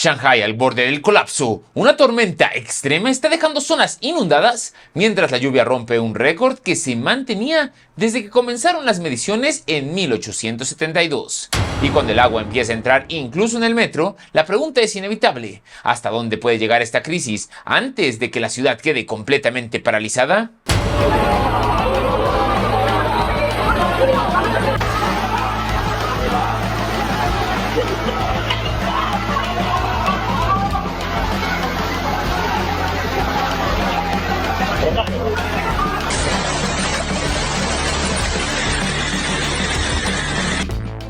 Shanghái al borde del colapso. Una tormenta extrema está dejando zonas inundadas, mientras la lluvia rompe un récord que se mantenía desde que comenzaron las mediciones en 1872. Y cuando el agua empieza a entrar incluso en el metro, la pregunta es inevitable: ¿hasta dónde puede llegar esta crisis antes de que la ciudad quede completamente paralizada?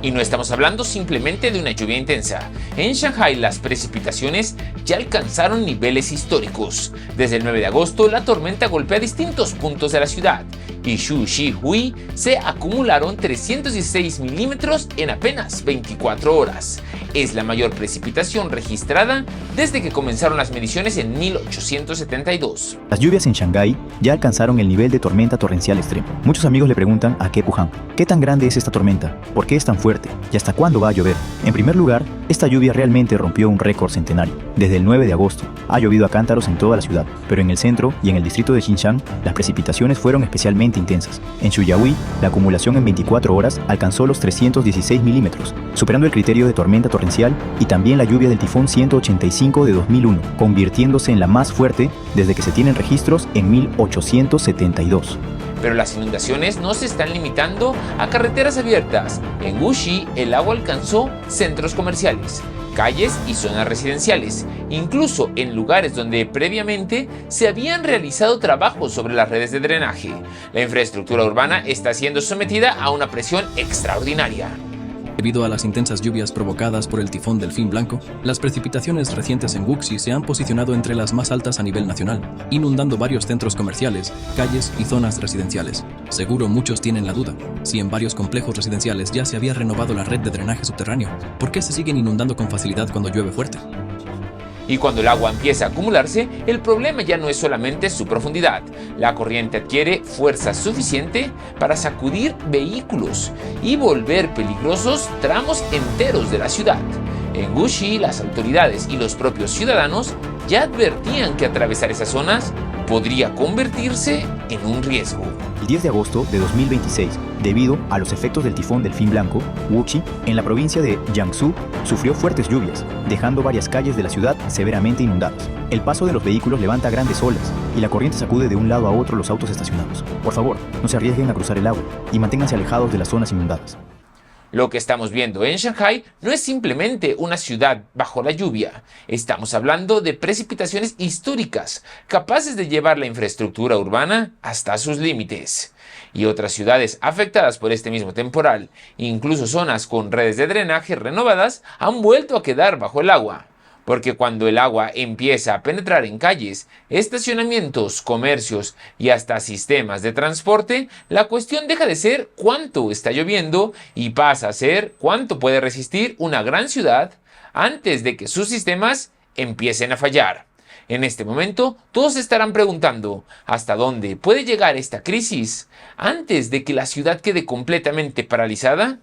Y no estamos hablando simplemente de una lluvia intensa. En Shanghái las precipitaciones ya alcanzaron niveles históricos. Desde el 9 de agosto la tormenta golpea distintos puntos de la ciudad y Xu-Shi-Hui se acumularon 316 milímetros en apenas 24 horas. Es la mayor precipitación registrada desde que comenzaron las mediciones en 1872. Las lluvias en Shanghái ya alcanzaron el nivel de tormenta torrencial extremo. Muchos amigos le preguntan a Kepu Han: ¿qué tan grande es esta tormenta? ¿Por qué es tan fuerte? ¿Y hasta cuándo va a llover? En primer lugar, esta lluvia realmente rompió un récord centenario. Desde el 9 de agosto ha llovido a cántaros en toda la ciudad, pero en el centro y en el distrito de Xinjiang las precipitaciones fueron especialmente intensas. En Xujiahui, la acumulación en 24 horas alcanzó los 316 milímetros, superando el criterio de tormenta torrencial y también la lluvia del tifón 185 de 2001, convirtiéndose en la más fuerte desde que se tienen registros en 1872. Pero las inundaciones no se están limitando a carreteras abiertas. En Wuxi el agua alcanzó centros comerciales, calles y zonas residenciales, incluso en lugares donde previamente se habían realizado trabajos sobre las redes de drenaje. La infraestructura urbana está siendo sometida a una presión extraordinaria. Debido a las intensas lluvias provocadas por el tifón Delfín Blanco, las precipitaciones recientes en Wuxi se han posicionado entre las más altas a nivel nacional, inundando varios centros comerciales, calles y zonas residenciales. Seguro muchos tienen la duda: si en varios complejos residenciales ya se había renovado la red de drenaje subterráneo, ¿por qué se siguen inundando con facilidad cuando llueve fuerte? Y cuando el agua empieza a acumularse, el problema ya no es solamente su profundidad. La corriente adquiere fuerza suficiente para sacudir vehículos y volver peligrosos tramos enteros de la ciudad. En Wuxi, las autoridades y los propios ciudadanos ya advertían que atravesar esas zonas podría convertirse en un riesgo. El 10 de agosto de 2026, debido a los efectos del tifón Delfín Blanco, Wuxi, en la provincia de Jiangsu, sufrió fuertes lluvias, dejando varias calles de la ciudad severamente inundadas. El paso de los vehículos levanta grandes olas y la corriente sacude de un lado a otro los autos estacionados. Por favor, no se arriesguen a cruzar el agua y manténganse alejados de las zonas inundadas. Lo que estamos viendo en Shanghái no es simplemente una ciudad bajo la lluvia. Estamos hablando de precipitaciones históricas, capaces de llevar la infraestructura urbana hasta sus límites. Y otras ciudades afectadas por este mismo temporal, incluso zonas con redes de drenaje renovadas, han vuelto a quedar bajo el agua. Porque cuando el agua empieza a penetrar en calles, estacionamientos, comercios y hasta sistemas de transporte, la cuestión deja de ser cuánto está lloviendo y pasa a ser cuánto puede resistir una gran ciudad antes de que sus sistemas empiecen a fallar. En este momento, todos estarán preguntando: ¿hasta dónde puede llegar esta crisis antes de que la ciudad quede completamente paralizada?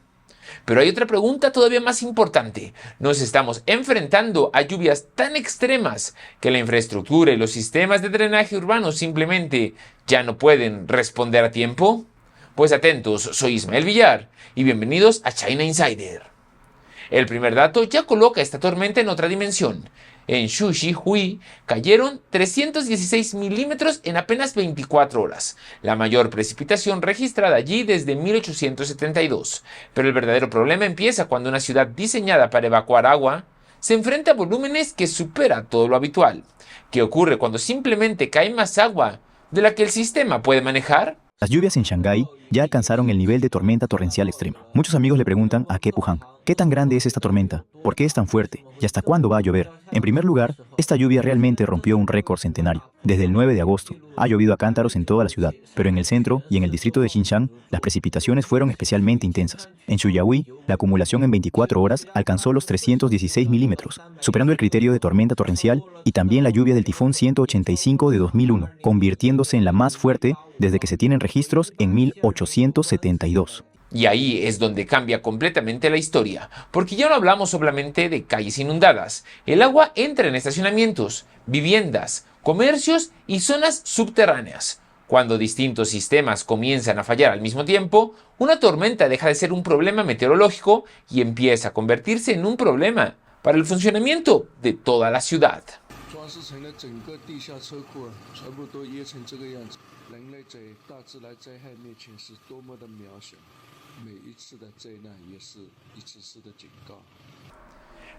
Pero hay otra pregunta todavía más importante. ¿Nos estamos enfrentando a lluvias tan extremas que la infraestructura y los sistemas de drenaje urbanos simplemente ya no pueden responder a tiempo? Pues atentos, soy Ismael Villar y bienvenidos a China Insider. El primer dato ya coloca esta tormenta en otra dimensión. En Xu-Shi-Hui cayeron 316 milímetros en apenas 24 horas, la mayor precipitación registrada allí desde 1872. Pero el verdadero problema empieza cuando una ciudad diseñada para evacuar agua se enfrenta a volúmenes que supera todo lo habitual. ¿Qué ocurre cuando simplemente cae más agua de la que el sistema puede manejar? Las lluvias en Shanghái ya alcanzaron el nivel de tormenta torrencial extrema. Muchos amigos le preguntan a Kepu Han: ¿qué tan grande es esta tormenta? ¿Por qué es tan fuerte? ¿Y hasta cuándo va a llover? En primer lugar, esta lluvia realmente rompió un récord centenario. Desde el 9 de agosto ha llovido a cántaros en toda la ciudad, pero en el centro y en el distrito de Xinjiang las precipitaciones fueron especialmente intensas. En Xujiahui, la acumulación en 24 horas alcanzó los 316 milímetros, superando el criterio de tormenta torrencial y también la lluvia del tifón 185 de 2001, convirtiéndose en la más fuerte desde que se tienen registros en 1872. Y ahí es donde cambia completamente la historia, porque ya no hablamos solamente de calles inundadas. El agua entra en estacionamientos, viviendas, comercios y zonas subterráneas. Cuando distintos sistemas comienzan a fallar al mismo tiempo, una tormenta deja de ser un problema meteorológico y empieza a convertirse en un problema para el funcionamiento de toda la ciudad.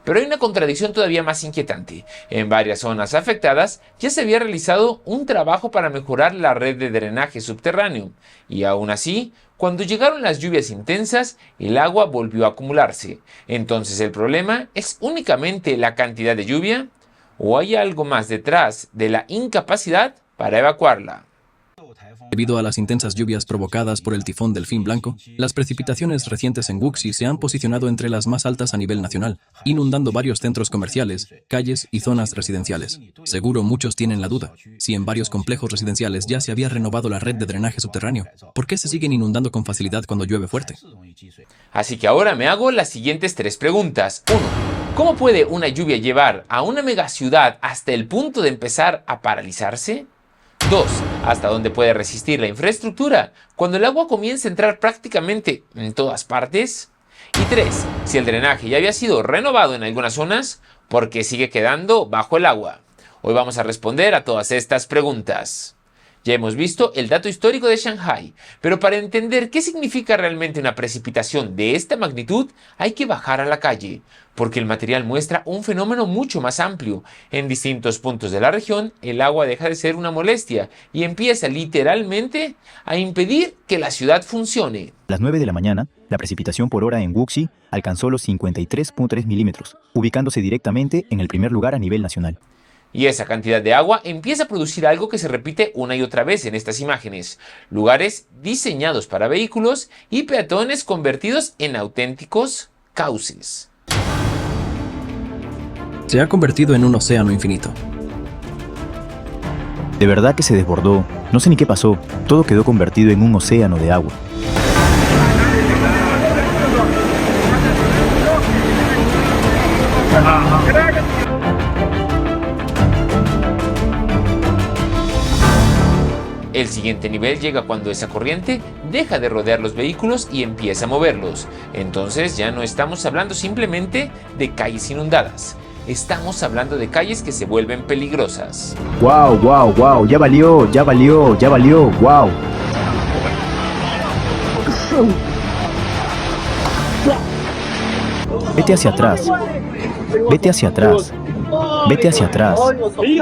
Pero hay una contradicción todavía más inquietante. En varias zonas afectadas ya se había realizado un trabajo para mejorar la red de drenaje subterráneo, y aún así, cuando llegaron las lluvias intensas, el agua volvió a acumularse. Entonces, ¿el problema es únicamente la cantidad de lluvia? ¿O hay algo más detrás de la incapacidad para evacuarla? Debido a las intensas lluvias provocadas por el tifón Delfín Blanco, las precipitaciones recientes en Wuxi se han posicionado entre las más altas a nivel nacional, inundando varios centros comerciales, calles y zonas residenciales. Seguro muchos tienen la duda, si en varios complejos residenciales ya se había renovado la red de drenaje subterráneo, ¿por qué se siguen inundando con facilidad cuando llueve fuerte? Así que ahora me hago las siguientes 3 preguntas. 1. ¿Cómo puede una lluvia llevar a una megaciudad hasta el punto de empezar a paralizarse? 2. ¿Hasta dónde puede resistir la infraestructura cuando el agua comienza a entrar prácticamente en todas partes? Y 3. Si el drenaje ya había sido renovado en algunas zonas, ¿por qué sigue quedando bajo el agua? Hoy vamos a responder a todas estas preguntas. Ya hemos visto el dato histórico de Shanghái, pero para entender qué significa realmente una precipitación de esta magnitud, hay que bajar a la calle, porque el material muestra un fenómeno mucho más amplio. En distintos puntos de la región, el agua deja de ser una molestia y empieza literalmente a impedir que la ciudad funcione. A las 9 de la mañana, la precipitación por hora en Wuxi alcanzó los 53.3 milímetros, ubicándose directamente en el primer lugar a nivel nacional. Y esa cantidad de agua empieza a producir algo que se repite una y otra vez en estas imágenes. Lugares diseñados para vehículos y peatones convertidos en auténticos cauces. Se ha convertido en un océano infinito. De verdad que se desbordó, no sé ni qué pasó, todo quedó convertido en un océano de agua. El siguiente nivel llega cuando esa corriente deja de rodear los vehículos y empieza a moverlos. Entonces ya no estamos hablando simplemente de calles inundadas. Estamos hablando de calles que se vuelven peligrosas. ¡Wow, wow, wow! Ya valió, ya valió, ya valió, wow. Vete hacia atrás. Vete hacia atrás. Vete hacia atrás.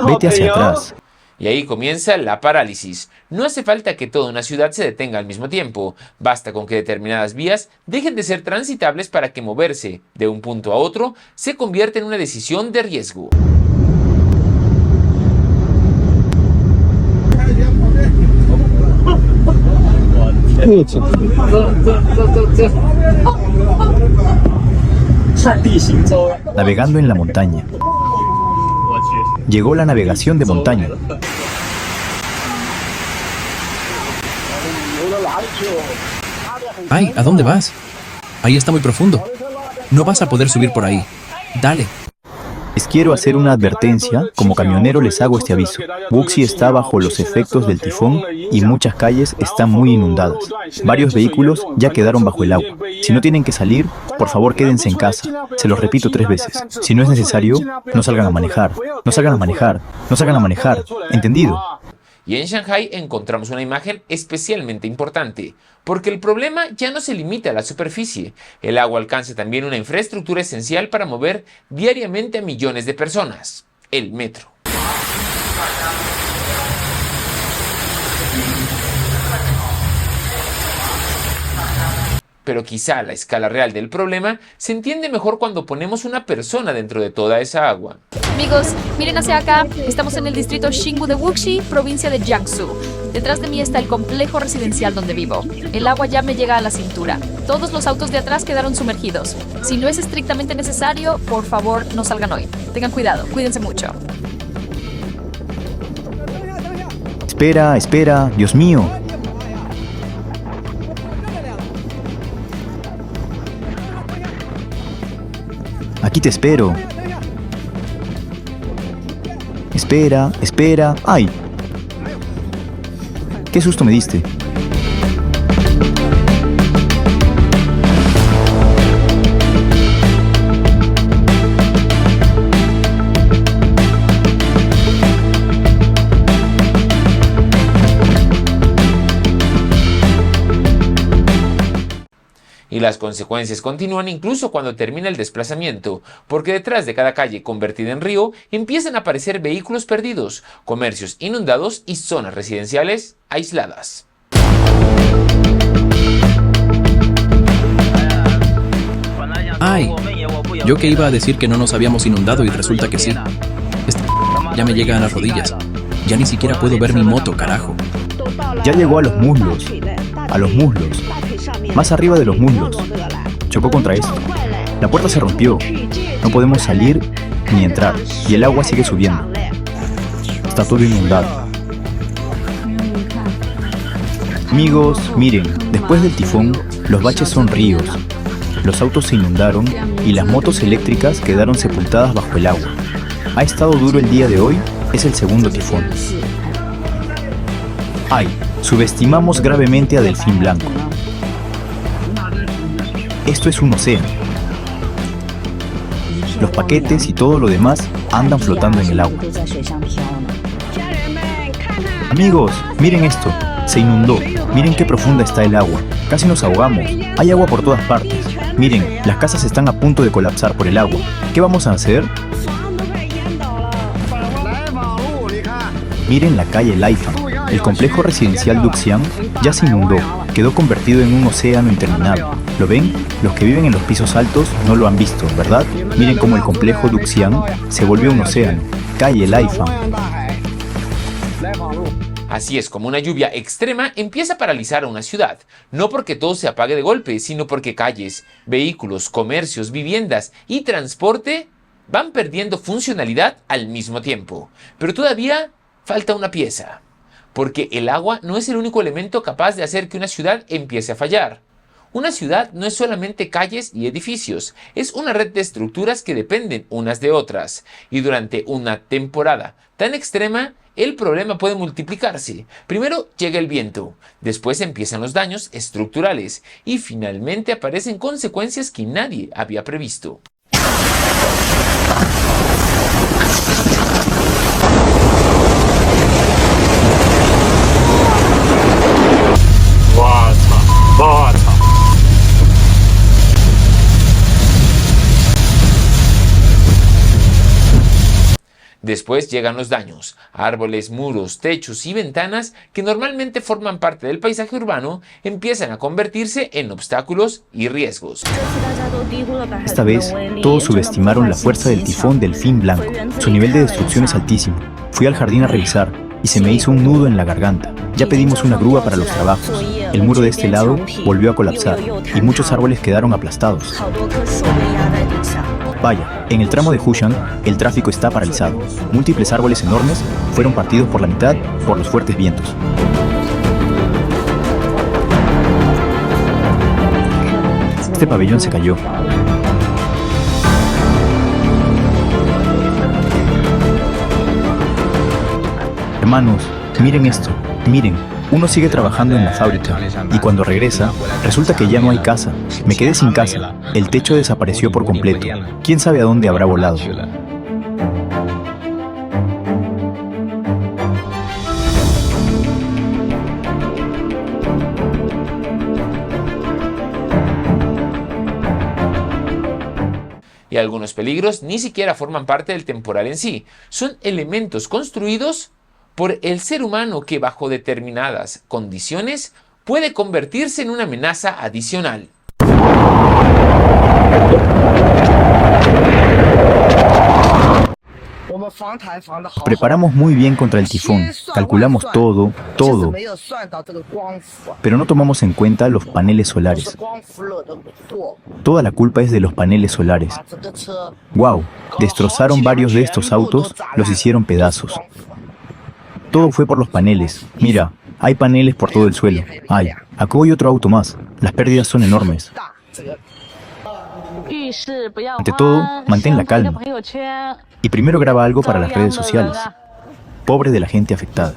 Vete hacia atrás. Y ahí comienza la parálisis. No hace falta que toda una ciudad se detenga al mismo tiempo. Basta con que determinadas vías dejen de ser transitables para que moverse de un punto a otro se convierta en una decisión de riesgo. Navegando en la montaña. Llegó la navegación de montaña. ¡Ay! ¿A dónde vas? Ahí está muy profundo. No vas a poder subir por ahí. Dale. Les quiero hacer una advertencia, como camionero les hago este aviso. Wuxi está bajo los efectos del tifón y muchas calles están muy inundadas. Varios vehículos ya quedaron bajo el agua. Si no tienen que salir, por favor quédense en casa. Se los repito 3 veces. Si no es necesario, no salgan a manejar. No salgan a manejar. No salgan a manejar. ¿Entendido? Y en Shanghái encontramos una imagen especialmente importante, porque el problema ya no se limita a la superficie. El agua alcanza también una infraestructura esencial para mover diariamente a millones de personas: el metro. Pero quizá la escala real del problema se entiende mejor cuando ponemos una persona dentro de toda esa agua. Amigos, miren hacia acá. Estamos en el distrito Xingu de Wuxi, provincia de Jiangsu. Detrás de mí está el complejo residencial donde vivo. El agua ya me llega a la cintura. Todos los autos de atrás quedaron sumergidos. Si no es estrictamente necesario, por favor, no salgan hoy. Tengan cuidado, cuídense mucho. Espera, espera, Dios mío. aquí te espero. Espera, espera. ¡Ay! ¡Qué susto me diste! Y las consecuencias continúan incluso cuando termina el desplazamiento, porque detrás de cada calle convertida en río empiezan a aparecer vehículos perdidos, comercios inundados y zonas residenciales aisladas. ¡Ay! Yo que iba a decir que no nos habíamos inundado y resulta que sí. Ya me llega a las rodillas. Ya ni siquiera puedo ver mi moto, carajo. Ya llegó a los muslos. A los muslos. Más arriba de los muslos. Chocó contra esto. La puerta se rompió. No podemos salir ni entrar. Y el agua sigue subiendo. Está todo inundado. Amigos, miren, después del tifón, los baches son ríos. Los autos se inundaron y las motos eléctricas quedaron sepultadas bajo el agua. Ha estado duro el día de hoy, es el segundo tifón. Ay, subestimamos gravemente a Delfín Blanco. Esto es un océano. Los paquetes y todo lo demás andan flotando en el agua. Amigos, miren esto. Se inundó. Miren qué profunda está el agua. Casi nos ahogamos. Hay agua por todas partes. Miren, las casas están a punto de colapsar por el agua. ¿Qué vamos a hacer? Miren la calle Laifang. El complejo residencial Duxian ya se inundó. Quedó convertido en un océano interminable. ¿Lo ven? Los que viven en los pisos altos no lo han visto, ¿verdad? Miren cómo el complejo Duxian se volvió un océano. Calle Laifang. Así es como una lluvia extrema empieza a paralizar a una ciudad, no porque todo se apague de golpe, sino porque calles, vehículos, comercios, viviendas y transporte van perdiendo funcionalidad al mismo tiempo. Pero todavía falta una pieza, porque el agua no es el único elemento capaz de hacer que una ciudad empiece a fallar. Una ciudad no es solamente calles y edificios, es una red de estructuras que dependen unas de otras, y durante una temporada tan extrema, el problema puede multiplicarse. Primero llega el viento, después empiezan los daños estructurales y finalmente aparecen consecuencias que nadie había previsto. Después llegan los daños, árboles, muros, techos y ventanas que normalmente forman parte del paisaje urbano empiezan a convertirse en obstáculos y riesgos. Esta vez, todos subestimaron la fuerza del tifón Delfín Blanco. Su nivel de destrucción es altísimo. Fui al jardín a revisar y se me hizo un nudo en la garganta. Ya pedimos una grúa para los trabajos. El muro de este lado volvió a colapsar y muchos árboles quedaron aplastados. Vaya, en el tramo de Hushan, el tráfico está paralizado. Múltiples árboles enormes fueron partidos por la mitad por los fuertes vientos. Este pabellón se cayó. Hermanos, miren esto, miren. Uno sigue trabajando en la fábrica y cuando regresa, resulta que ya no hay casa. Me quedé sin casa. El techo desapareció por completo. ¿Quién sabe a dónde habrá volado? Y algunos peligros ni siquiera forman parte del temporal en sí. Son elementos construidos por el ser humano que bajo determinadas condiciones puede convertirse en una amenaza adicional. Preparamos muy bien contra el tifón, calculamos todo, pero no tomamos en cuenta los paneles solares. Toda la culpa es de los paneles solares. ¡Wow! Destrozaron varios de estos autos, los hicieron pedazos. Todo fue por los paneles. Mira, hay paneles por todo el suelo. Ay, acá hay otro auto más. Las pérdidas son enormes. Ante todo, mantén la calma. Y primero graba algo para las redes sociales. Pobre de la gente afectada.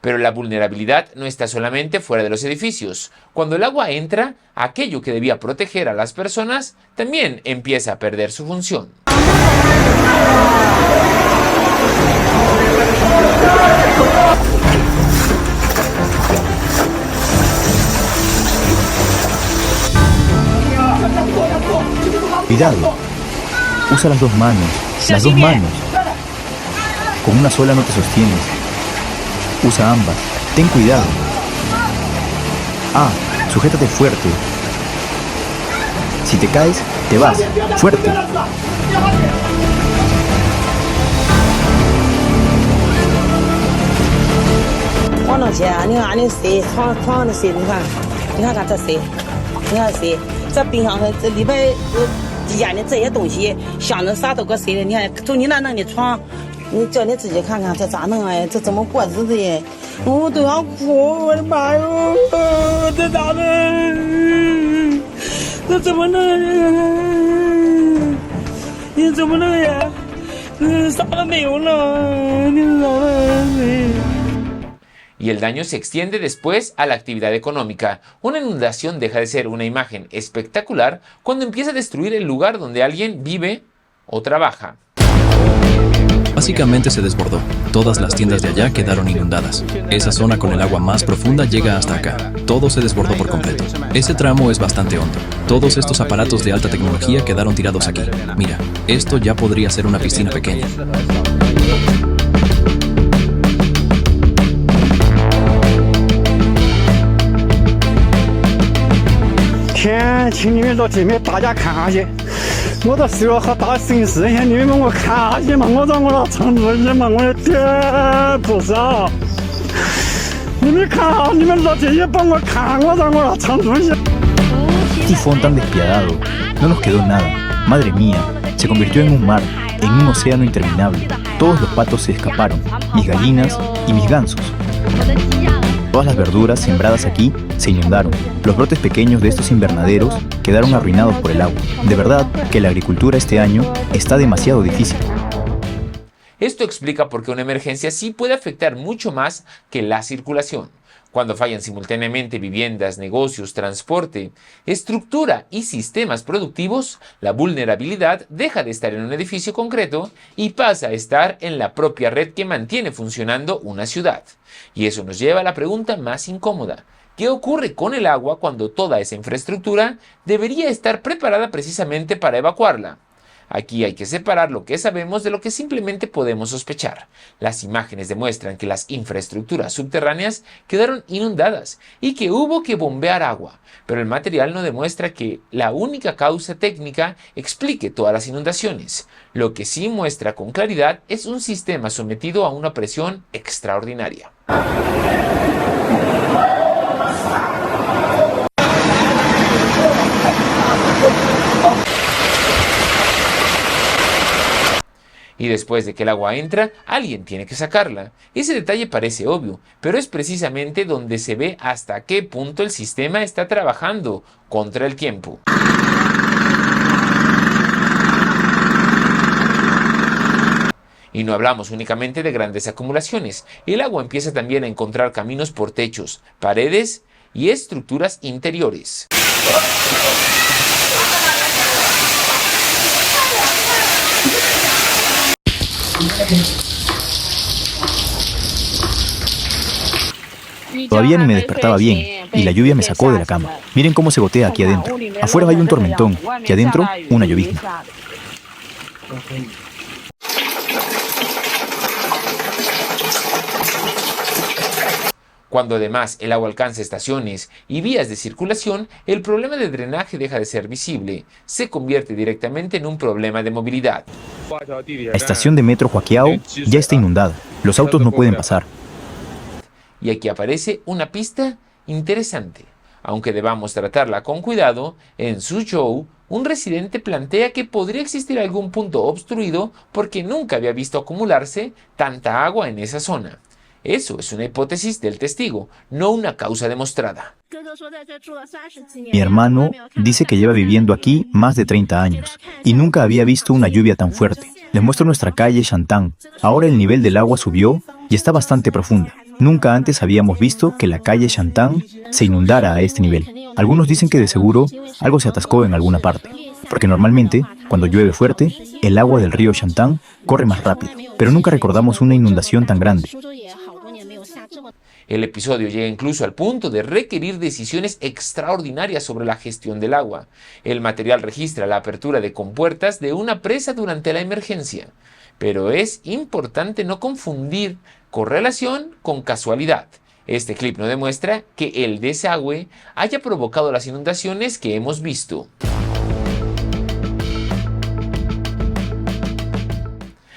Pero la vulnerabilidad no está solamente fuera de los edificios. Cuando el agua entra, aquello que debía proteger a las personas también empieza a perder su función. Cuidado. Usa las dos manos. Las dos manos. Con una sola no te sostienes. Usa ambas. Ten cuidado. Ah, sujétate fuerte. Si te caes, te vas. Fuerte. Y el daño se extiende después a la actividad económica. Una inundación deja de ser una imagen espectacular cuando empieza a destruir el lugar donde alguien vive o trabaja. Básicamente se desbordó. Todas las tiendas de allá quedaron inundadas. Esa zona con el agua más profunda llega hasta acá. Todo se desbordó por completo. Ese tramo es bastante hondo. Todos estos aparatos de alta tecnología quedaron tirados aquí. Mira, esto ya podría ser una piscina pequeña. Qué tifón tan despiadado. No nos quedó nada. Madre mía, se convirtió en un mar, en un océano interminable. Todos los patos se escaparon, mis gallinas y mis gansos. Todas las verduras sembradas aquí se inundaron. Los brotes pequeños de estos invernaderos quedaron arruinados por el agua. De verdad que la agricultura este año está demasiado difícil. Esto explica por qué una emergencia sí puede afectar mucho más que la circulación. Cuando fallan simultáneamente viviendas, negocios, transporte, estructura y sistemas productivos, la vulnerabilidad deja de estar en un edificio concreto y pasa a estar en la propia red que mantiene funcionando una ciudad. Y eso nos lleva a la pregunta más incómoda. ¿Qué ocurre con el agua cuando toda esa infraestructura debería estar preparada precisamente para evacuarla? Aquí hay que separar lo que sabemos de lo que simplemente podemos sospechar. Las imágenes demuestran que las infraestructuras subterráneas quedaron inundadas y que hubo que bombear agua, pero el material no demuestra que la única causa técnica explique todas las inundaciones. Lo que sí muestra con claridad es un sistema sometido a una presión extraordinaria. Y después de que el agua entra, alguien tiene que sacarla. Ese detalle parece obvio, pero es precisamente donde se ve hasta qué punto el sistema está trabajando contra el tiempo. Y no hablamos únicamente de grandes acumulaciones. El agua empieza también a encontrar caminos por techos, paredes y estructuras interiores. Todavía ni me despertaba bien y la lluvia me sacó de la cama. Miren cómo se gotea aquí adentro. Afuera hay un tormentón y adentro una llovizna. Cuando además el agua alcanza estaciones y vías de circulación, el problema de drenaje deja de ser visible. Se convierte directamente en un problema de movilidad. La estación de metro Huaqiao ya está inundada. Los autos no pueden pasar. Y aquí aparece una pista interesante. Aunque debamos tratarla con cuidado, en Suzhou, un residente plantea que podría existir algún punto obstruido porque nunca había visto acumularse tanta agua en esa zona. Eso es una hipótesis del testigo, no una causa demostrada. Mi hermano dice que lleva viviendo aquí más de 30 años y nunca había visto una lluvia tan fuerte. Les muestro nuestra calle Shantan. Ahora el nivel del agua subió y está bastante profunda. Nunca antes habíamos visto que la calle Shantan se inundara a este nivel. Algunos dicen que de seguro algo se atascó en alguna parte, porque normalmente, cuando llueve fuerte, el agua del río Shantan corre más rápido, pero nunca recordamos una inundación tan grande. El episodio llega incluso al punto de requerir decisiones extraordinarias sobre la gestión del agua. El material registra la apertura de compuertas de una presa durante la emergencia. Pero es importante no confundir correlación con casualidad. Este clip no demuestra que el desagüe haya provocado las inundaciones que hemos visto.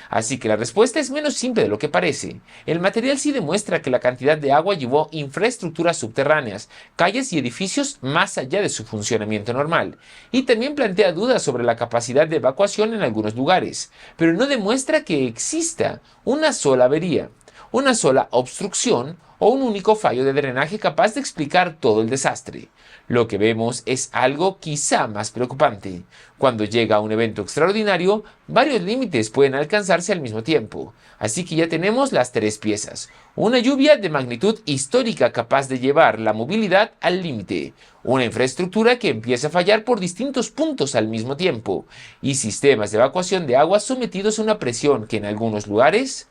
Así que la respuesta es menos simple de lo que parece. El material sí demuestra que la cantidad de agua llevó infraestructuras subterráneas, calles y edificios más allá de su funcionamiento normal. Y también plantea dudas sobre la capacidad de evacuación en algunos lugares, pero no demuestra que exista una sola avería, una sola obstrucción o un único fallo de drenaje capaz de explicar todo el desastre. Lo que vemos es algo quizá más preocupante. Cuando llega un evento extraordinario, varios límites pueden alcanzarse al mismo tiempo. Así que ya tenemos las tres piezas. Una lluvia de magnitud histórica capaz de llevar la movilidad al límite. Una infraestructura que empieza a fallar por distintos puntos al mismo tiempo. Y sistemas de evacuación de agua sometidos a una presión que en algunos lugares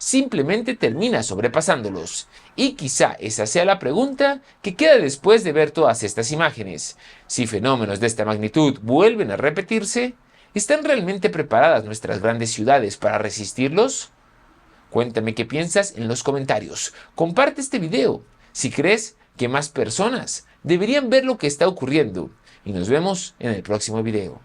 simplemente termina sobrepasándolos. Y quizá esa sea la pregunta que queda después de ver todas estas imágenes. Si fenómenos de esta magnitud vuelven a repetirse, ¿están realmente preparadas nuestras grandes ciudades para resistirlos? Cuéntame qué piensas en los comentarios. Comparte este video si crees que más personas deberían ver lo que está ocurriendo. Y nos vemos en el próximo video.